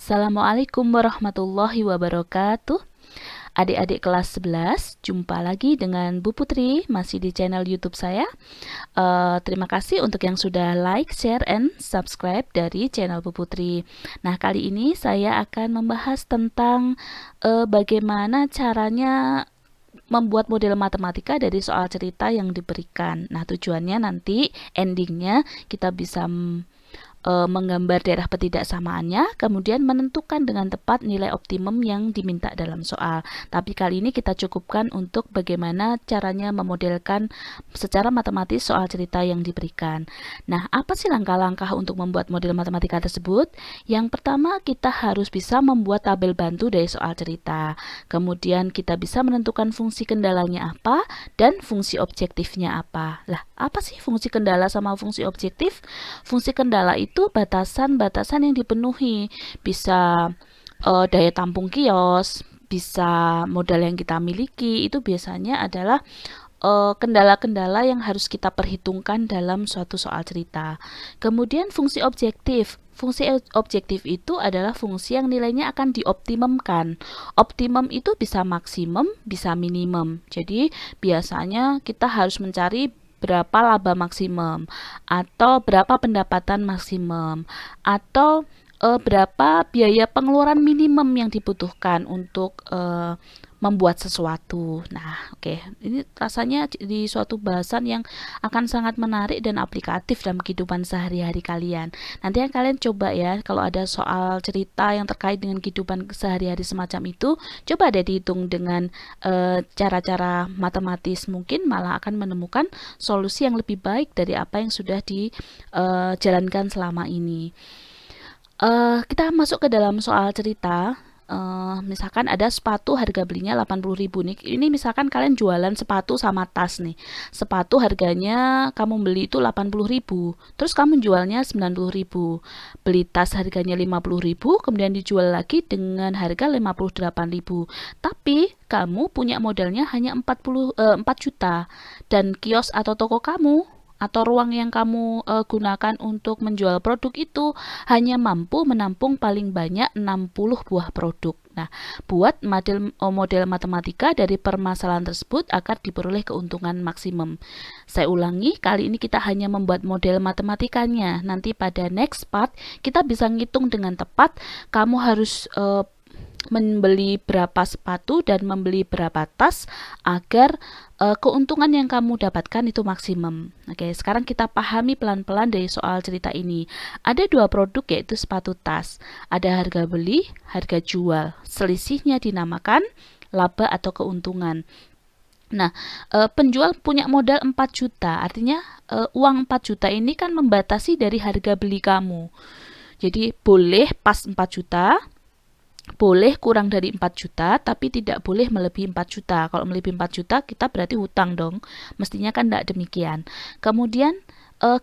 Assalamualaikum warahmatullahi wabarakatuh. Adik-adik kelas 11, jumpa lagi dengan Bu Putri, masih di channel YouTube saya. Terima kasih untuk yang sudah like, share, and subscribe dari channel Bu Putri. Nah, kali ini saya akan membahas tentang bagaimana caranya membuat model matematika dari soal cerita yang diberikan. Nah, tujuannya nanti endingnya kita bisa menggambar daerah ketidaksamaannya, kemudian menentukan dengan tepat nilai optimum yang diminta dalam soal. Tapi kali ini kita cukupkan untuk bagaimana caranya memodelkan secara matematis soal cerita yang diberikan. Nah, apa sih langkah-langkah untuk membuat model matematika tersebut? Yang pertama, kita harus bisa membuat tabel bantu dari soal cerita. Kemudian kita bisa menentukan fungsi kendalanya apa dan fungsi objektifnya apa. Lah, apa sih fungsi kendala sama fungsi objektif? Fungsi kendala itu batasan-batasan yang dipenuhi, bisa daya tampung kios, bisa modal yang kita miliki, itu biasanya adalah kendala-kendala yang harus kita perhitungkan dalam suatu soal cerita. Kemudian fungsi objektif. Fungsi objektif itu adalah fungsi yang nilainya akan dioptimumkan. Optimum itu bisa maksimum, bisa minimum. Jadi biasanya kita harus mencari berapa laba maksimum, atau berapa pendapatan maksimum, atau berapa biaya pengeluaran minimum yang dibutuhkan untuk membuat sesuatu. Nah, oke. Ini rasanya di suatu bahasan yang akan sangat menarik dan aplikatif dalam kehidupan sehari-hari kalian. Nanti yang kalian coba ya, kalau ada soal cerita yang terkait dengan kehidupan sehari-hari semacam itu, coba deh dihitung dengan cara-cara matematis, mungkin malah akan menemukan solusi yang lebih baik dari apa yang sudah dijalankan selama ini. Kita masuk ke dalam soal cerita. Misalkan ada sepatu harga belinya 80.000 nih. Ini misalkan kalian jualan sepatu sama tas nih. Sepatu harganya kamu beli itu 80.000, terus kamu jualnya 90.000. Beli tas harganya 50.000, kemudian dijual lagi dengan harga 58.000. Tapi kamu punya modalnya hanya 4 juta, dan kios atau toko kamu atau ruang yang kamu gunakan untuk menjual produk itu hanya mampu menampung paling banyak 60 buah produk. Nah, buat model matematika dari permasalahan tersebut agar diperoleh keuntungan maksimum. Saya ulangi, kali ini kita hanya membuat model matematikanya. Nanti pada next part kita bisa ngitung dengan tepat. Kamu harus membeli berapa sepatu dan membeli berapa tas agar keuntungan yang kamu dapatkan itu maksimum. Oke, sekarang kita pahami pelan-pelan dari soal cerita ini. Ada dua produk, yaitu sepatu tas. Ada harga beli, harga jual. Selisihnya dinamakan laba atau keuntungan. Nah, penjual punya modal 4 juta, artinya uang 4 juta ini kan membatasi dari harga beli kamu. Jadi boleh pas 4 juta, boleh kurang dari 4 juta, tapi tidak boleh melebihi 4 juta. Kalau melebihi 4 juta, kita berarti hutang dong. Mestinya kan tidak demikian. Kemudian,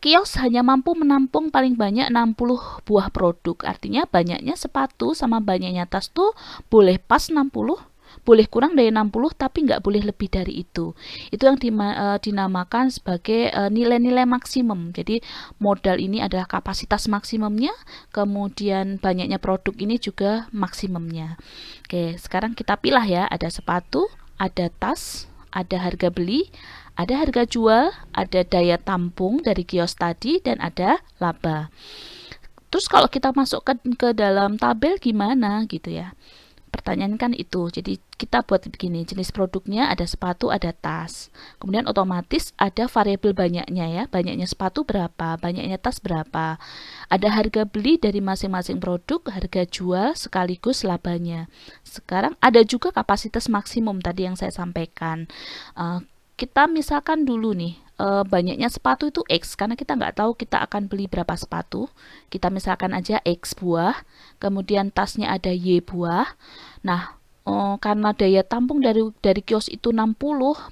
kios hanya mampu menampung paling banyak 60 buah produk. Artinya banyaknya sepatu sama banyaknya tas tuh boleh pas 60, boleh kurang dari 60, tapi nggak boleh lebih dari itu. Itu yang dinamakan sebagai nilai-nilai maksimum. Jadi modal ini adalah kapasitas maksimumnya, kemudian banyaknya produk ini juga maksimumnya. Oke, sekarang kita pilah ya, ada sepatu, ada tas, ada harga beli, ada harga jual, ada daya tampung dari kios tadi, dan ada laba. Terus kalau kita masukkan ke dalam tabel gimana gitu ya? Pertanyaan kan itu. Jadi kita buat begini, jenis produknya ada sepatu, ada tas. Kemudian otomatis ada variabel banyaknya ya. Banyaknya sepatu berapa, banyaknya tas berapa. Ada harga beli dari masing-masing produk, harga jual sekaligus labanya. Sekarang ada juga kapasitas maksimum tadi yang saya sampaikan. Kita misalkan dulu nih, banyaknya sepatu itu X, karena kita nggak tahu kita akan beli berapa sepatu. Kita misalkan aja X buah, kemudian tasnya ada Y buah. Nah, karena daya tampung dari kios itu 60,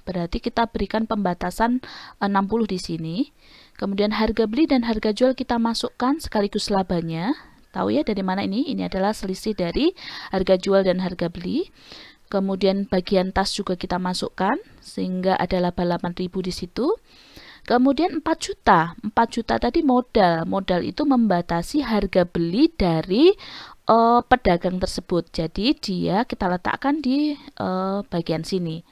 berarti kita berikan pembatasan 60 di sini. Kemudian harga beli dan harga jual kita masukkan sekaligus labanya. Tahu ya dari mana ini? Ini adalah selisih dari harga jual dan harga beli. Kemudian bagian tas juga kita masukkan sehingga ada laba 8.000 di situ. Kemudian 4 juta. 4 juta tadi modal. Modal itu membatasi harga beli dari pedagang tersebut. Jadi dia kita letakkan di bagian sini.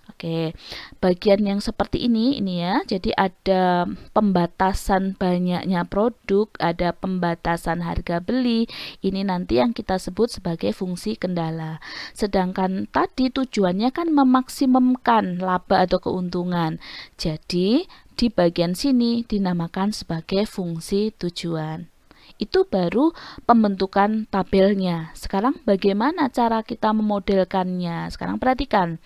Oke, bagian yang seperti ini ya. Jadi ada pembatasan banyaknya produk, ada pembatasan harga beli. Ini nanti yang kita sebut sebagai fungsi kendala. Sedangkan tadi tujuannya kan memaksimumkan laba atau keuntungan. Jadi di bagian sini dinamakan sebagai fungsi tujuan. Itu baru pembentukan tabelnya. Sekarang bagaimana cara kita memodelkannya? Sekarang perhatikan.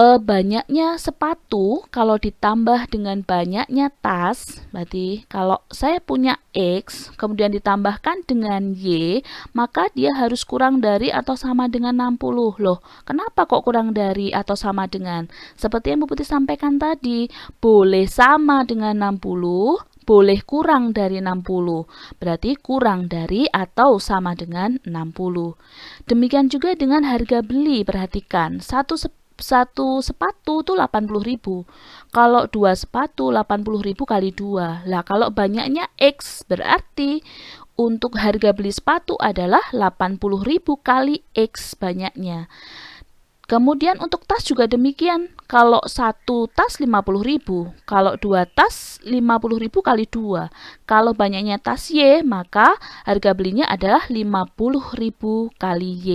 Banyaknya sepatu kalau ditambah dengan banyaknya tas, berarti kalau saya punya X kemudian ditambahkan dengan Y, maka dia harus kurang dari atau sama dengan 60. Loh, kenapa kok kurang dari atau sama dengan? Seperti yang Bu Putri sampaikan tadi, boleh sama dengan 60, boleh kurang dari 60. Berarti kurang dari atau sama dengan 60. Demikian juga dengan harga beli, perhatikan. Satu sepatu itu 80.000. Kalau 2 sepatu 80.000 kali 2. Lah kalau banyaknya X berarti untuk harga beli sepatu adalah 80.000 kali X banyaknya. Kemudian untuk tas juga demikian. Kalau satu tas 50.000, kalau 2 tas 50.000 kali 2. Kalau banyaknya tas Y, maka harga belinya adalah 50.000 kali Y.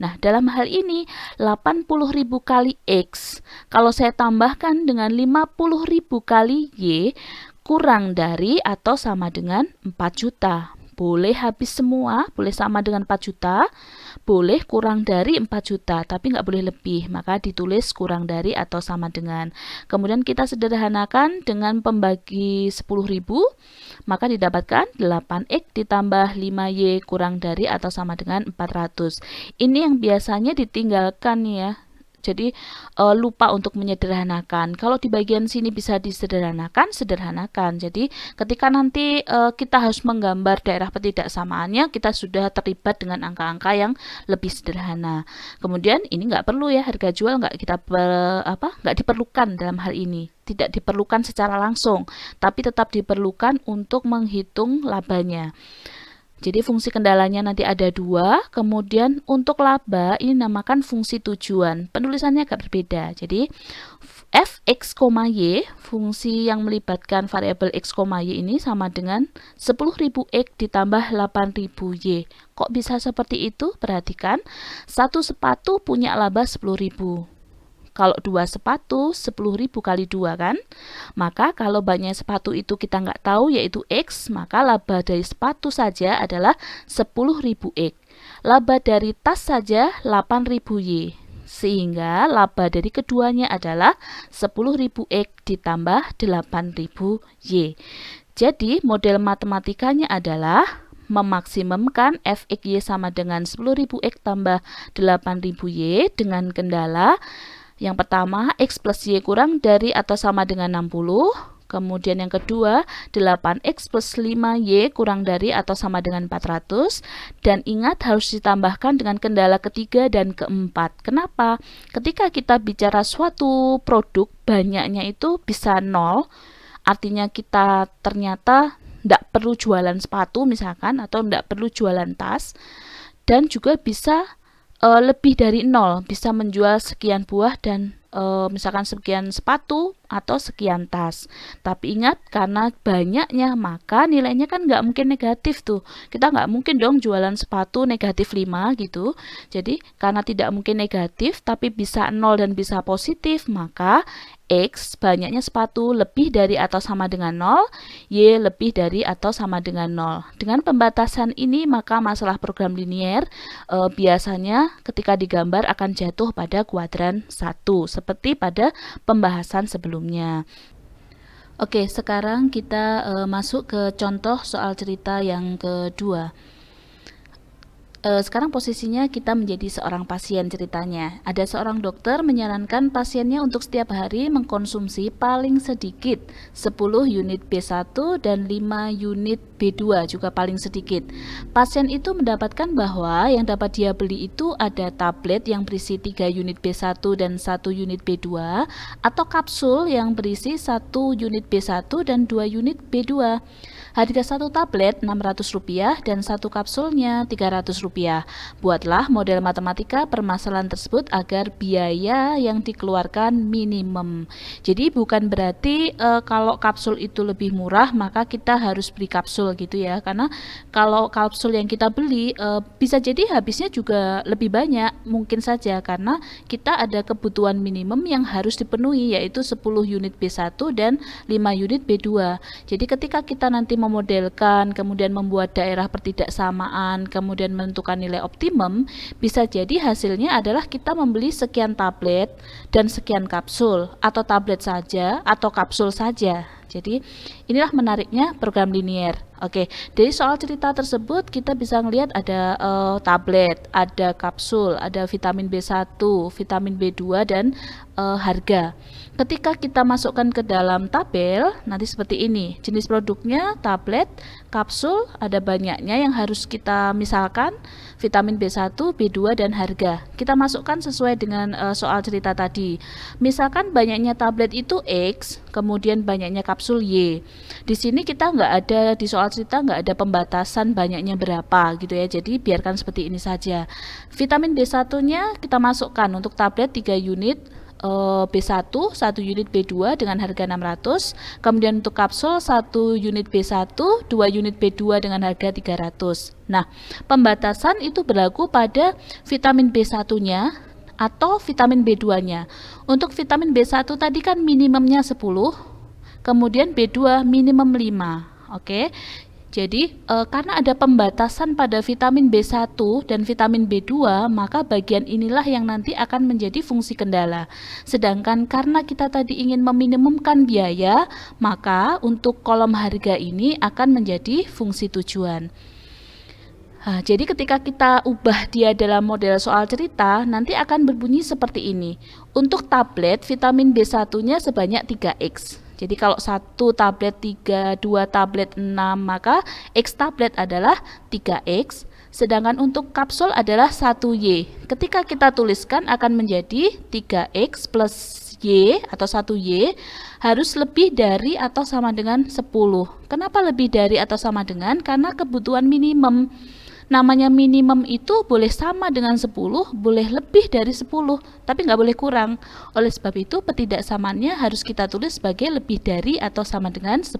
Nah, dalam hal ini 80.000 kali X. Kalau saya tambahkan dengan 50.000 kali Y, kurang dari atau sama dengan 4 juta. Boleh habis semua, boleh sama dengan 4 juta, boleh kurang dari 4 juta, tapi nggak boleh lebih, maka ditulis kurang dari atau sama dengan. Kemudian kita sederhanakan dengan pembagi 10.000, maka didapatkan 8X ditambah 5Y kurang dari atau sama dengan 400. Ini yang biasanya ditinggalkan ya. Jadi lupa untuk menyederhanakan. Kalau di bagian sini bisa disederhanakan, sederhanakan. Jadi ketika nanti kita harus menggambar daerah ketidaksamaannya, kita sudah terlibat dengan angka-angka yang lebih sederhana. Kemudian ini nggak perlu ya, harga jual nggak nggak diperlukan dalam hal ini. Tidak diperlukan secara langsung, tapi tetap diperlukan untuk menghitung labanya. Jadi fungsi kendalanya nanti ada 2, kemudian untuk laba ini namakan fungsi tujuan. Penulisannya agak berbeda. Jadi fx, y, fungsi yang melibatkan variabel x, y ini sama dengan 10.000x ditambah 8.000y. Kok bisa seperti itu? Perhatikan, satu sepatu punya laba 10.000. Kalau 2 sepatu 10.000 kali 2 kan, maka kalau banyak sepatu itu kita nggak tahu yaitu X, maka laba dari sepatu saja adalah 10.000 X. Laba dari tas saja 8.000 Y, sehingga laba dari keduanya adalah 10.000 X ditambah 8.000 Y. Jadi model matematikanya adalah memaksimumkan fx y sama dengan 10.000 X tambah 8.000 Y dengan kendala yang pertama, X plus Y kurang dari atau sama dengan 60. Kemudian yang kedua, 8X plus 5Y kurang dari atau sama dengan 400. Dan ingat harus ditambahkan dengan kendala ketiga dan keempat. Kenapa? Ketika kita bicara suatu produk, banyaknya itu bisa 0. Artinya kita ternyata tidak perlu jualan sepatu misalkan, atau tidak perlu jualan tas. Dan juga bisa lebih dari 0, bisa menjual sekian buah dan misalkan sekian sepatu atau sekian tas. Tapi ingat, karena banyaknya maka nilainya kan nggak mungkin negatif tuh. Kita nggak mungkin dong jualan sepatu negatif 5 gitu. Jadi karena tidak mungkin negatif tapi bisa 0 dan bisa positif, maka X banyaknya sepatu lebih dari atau sama dengan 0, Y lebih dari atau sama dengan 0. Dengan pembatasan ini maka masalah program linier biasanya ketika digambar akan jatuh pada kuadran 1 seperti pada pembahasan sebelumnya. Oke, sekarang kita masuk ke contoh soal cerita yang kedua. Sekarang posisinya kita menjadi seorang pasien ceritanya. Ada seorang dokter menyarankan pasiennya untuk setiap hari mengkonsumsi paling sedikit 10 unit B1 dan 5 unit B2 juga paling sedikit. Pasien itu mendapatkan bahwa yang dapat dia beli itu ada tablet yang berisi 3 unit B1 dan 1 unit B2 atau kapsul yang berisi 1 unit B1 dan 2 unit B2. Harga satu tablet Rp600 dan satu kapsulnya Rp300. Buatlah model matematika permasalahan tersebut agar biaya yang dikeluarkan minimum. Jadi bukan berarti kalau kapsul itu lebih murah maka kita harus beli kapsul gitu ya. Karena kalau kapsul yang kita beli bisa jadi habisnya juga lebih banyak, mungkin saja karena kita ada kebutuhan minimum yang harus dipenuhi, yaitu 10 unit B1 dan 5 unit B2. Jadi ketika kita nanti memodelkan, kemudian membuat daerah pertidaksamaan, kemudian menentukan nilai optimum, bisa jadi hasilnya adalah kita membeli sekian tablet dan sekian kapsul, atau tablet saja atau kapsul saja. Jadi inilah menariknya program linier. Oke, dari soal cerita tersebut kita bisa melihat ada tablet, ada kapsul, ada vitamin B1, vitamin B2 dan harga. Ketika kita masukkan ke dalam tabel, nanti seperti ini. Jenis produknya tablet, kapsul, ada banyaknya yang harus kita misalkan, vitamin B1, B2 dan harga. Kita masukkan sesuai dengan soal cerita tadi. Misalkan banyaknya tablet itu X, kemudian banyaknya kapsul Y. Di sini kita nggak ada, di soal cerita nggak ada pembatasan banyaknya berapa gitu ya. Jadi biarkan seperti ini saja. Vitamin B1-nya kita masukkan untuk tablet 3 unit. B1, 1 unit B2 dengan harga 600, kemudian untuk kapsul 1 unit B1, 2 unit B2 dengan harga 300. Nah, pembatasan itu berlaku pada vitamin B1-nya atau vitamin B2-nya. Untuk vitamin B1 tadi kan minimumnya 10, kemudian B2 minimum 5. Oke. Jadi karena ada pembatasan pada vitamin B1 dan vitamin B2, maka bagian inilah yang nanti akan menjadi fungsi kendala. Sedangkan karena kita tadi ingin meminimumkan biaya, maka untuk kolom harga ini akan menjadi fungsi tujuan. Jadi ketika kita ubah dia dalam model soal cerita, nanti akan berbunyi seperti ini. Untuk tablet, vitamin B1-nya sebanyak 3X. Jadi kalau 1 tablet 3, 2 tablet 6, maka X tablet adalah 3X. Sedangkan untuk kapsul adalah 1Y. Ketika kita tuliskan akan menjadi 3X plus Y atau 1Y harus lebih dari atau sama dengan 10. Kenapa lebih dari atau sama dengan? Karena kebutuhan minimum. Namanya minimum itu boleh sama dengan 10, boleh lebih dari 10, tapi nggak boleh kurang. Oleh sebab itu ketidaksamaannya harus kita tulis sebagai lebih dari atau sama dengan 10.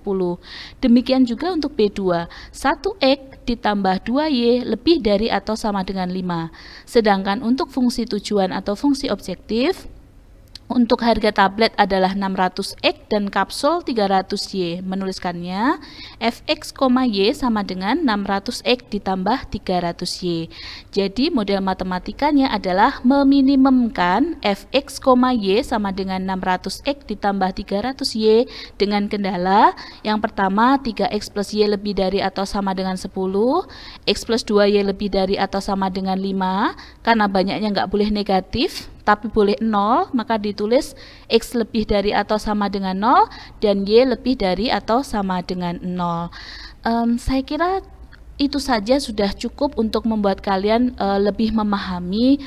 Demikian juga untuk B2, 1X ditambah 2Y lebih dari atau sama dengan 5. Sedangkan untuk fungsi tujuan atau fungsi objektif, untuk harga tablet adalah 600X dan kapsul 300Y. Menuliskannya Fx, Y sama dengan 600X ditambah 300Y. Jadi model matematikanya adalah meminimumkan Fx, Y sama dengan 600X ditambah 300Y dengan kendala. Yang pertama 3X plus Y lebih dari atau sama dengan 10, X plus 2Y lebih dari atau sama dengan 5. Karena banyaknya nggak boleh negatif, tapi boleh 0, maka ditulis X lebih dari atau sama dengan 0 dan Y lebih dari atau sama dengan 0. Saya kira itu saja sudah cukup untuk membuat kalian lebih memahami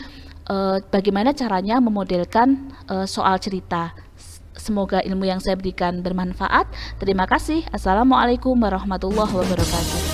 bagaimana caranya memodelkan soal cerita. Semoga ilmu yang saya berikan bermanfaat. Terima kasih. Assalamualaikum warahmatullahi wabarakatuh.